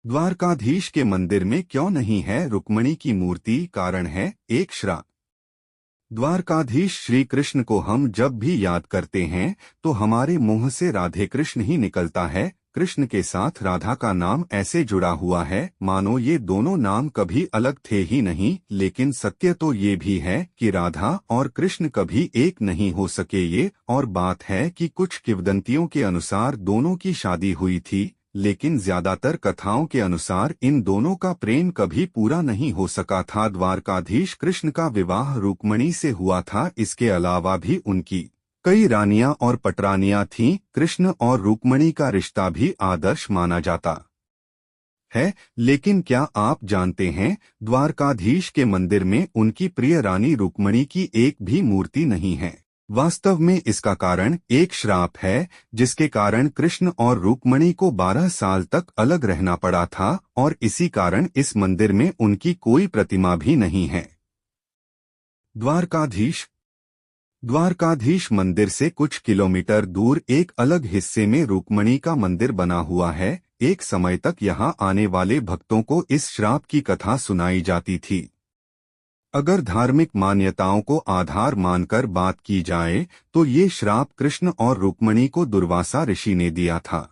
द्वारकाधीश के मंदिर में क्यों नहीं है रुक्मिणी की मूर्ति? कारण है एक श्राप। द्वारकाधीश श्री कृष्ण को हम जब भी याद करते हैं तो हमारे मुंह से राधे कृष्ण ही निकलता है। कृष्ण के साथ राधा का नाम ऐसे जुड़ा हुआ है मानो ये दोनों नाम कभी अलग थे ही नहीं। लेकिन सत्य तो ये भी है कि राधा और कृष्ण कभी एक नहीं हो सके। ये और बात है कि कुछ किंवदंतियों के अनुसार दोनों की शादी हुई थी, लेकिन ज्यादातर कथाओं के अनुसार इन दोनों का प्रेम कभी पूरा नहीं हो सका था। द्वारकाधीश कृष्ण का विवाह रुक्मिणी से हुआ था। इसके अलावा भी उनकी कई रानियां और पटरानियां थीं। कृष्ण और रुक्मिणी का रिश्ता भी आदर्श माना जाता है। लेकिन क्या आप जानते हैं, द्वारकाधीश के मंदिर में उनकी प्रिय रानी रुक्मिणी की एक भी मूर्ति नहीं है। वास्तव में इसका कारण एक श्राप है, जिसके कारण कृष्ण और रुक्मिणी को 12 साल तक अलग रहना पड़ा था और इसी कारण इस मंदिर में उनकी कोई प्रतिमा भी नहीं है। द्वारकाधीश मंदिर से कुछ किलोमीटर दूर एक अलग हिस्से में रुक्मिणी का मंदिर बना हुआ है। एक समय तक यहाँ आने वाले भक्तों को इस श्राप की कथा सुनाई जाती थी। अगर धार्मिक मान्यताओं को आधार मानकर बात की जाए तो ये श्राप कृष्ण और रुक्मिणी को दुर्वासा ऋषि ने दिया था।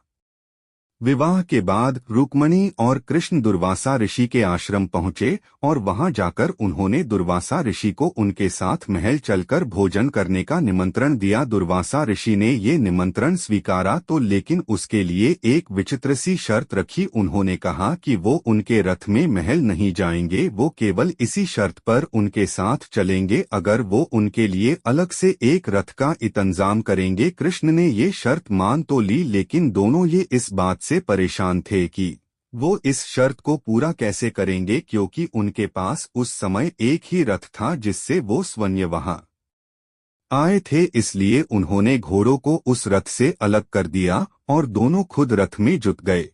विवाह के बाद रुक्मिणी और कृष्ण दुर्वासा ऋषि के आश्रम पहुंचे और वहां जाकर उन्होंने दुर्वासा ऋषि को उनके साथ महल चलकर भोजन करने का निमंत्रण दिया। दुर्वासा ऋषि ने ये निमंत्रण स्वीकारा तो लेकिन उसके लिए एक विचित्र सी शर्त रखी। उन्होंने कहा कि वो उनके रथ में महल नहीं जाएंगे, वो केवल इसी शर्त पर उनके साथ चलेंगे अगर वो उनके लिए अलग से एक रथ का इंतजाम करेंगे। कृष्ण ने ये शर्त मान तो ली, लेकिन दोनों ये इस बात से परेशान थे कि वो इस शर्त को पूरा कैसे करेंगे, क्योंकि उनके पास उस समय एक ही रथ था जिससे वो स्वयं वहां आए थे। इसलिए उन्होंने घोड़ों को उस रथ से अलग कर दिया और दोनों खुद रथ में जुट गए।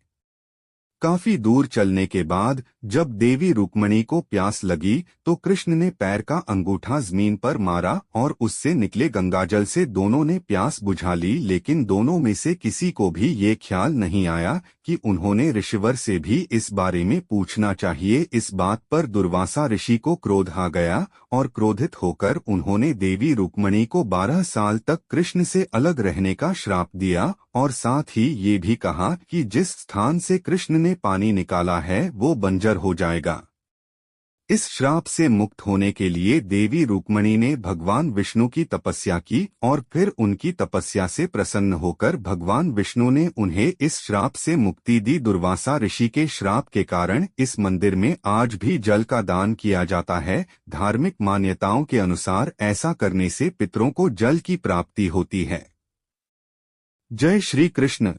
काफी दूर चलने के बाद जब देवी रुक्मिणी को प्यास लगी तो कृष्ण ने पैर का अंगूठा जमीन पर मारा और उससे निकले गंगाजल से दोनों ने प्यास बुझा ली। लेकिन दोनों में से किसी को भी ये ख्याल नहीं आया कि उन्होंने ऋषिवर से भी इस बारे में पूछना चाहिए। इस बात पर दुर्वासा ऋषि को क्रोध आ गया और क्रोधित होकर उन्होंने देवी रुक्मिणी को 12 साल तक कृष्ण से अलग रहने का श्राप दिया और साथ ही ये भी कहा कि जिस स्थान से कृष्ण ने पानी निकाला है वो बंजर हो जाएगा। इस श्राप से मुक्त होने के लिए देवी रुक्मिणी ने भगवान विष्णु की तपस्या की और फिर उनकी तपस्या से प्रसन्न होकर भगवान विष्णु ने उन्हें इस श्राप से मुक्ति दी। दुर्वासा ऋषि के श्राप के कारण इस मंदिर में आज भी जल का दान किया जाता है। धार्मिक मान्यताओं के अनुसार ऐसा करने से पितरों को जल की प्राप्ति होती है। जय श्री कृष्ण।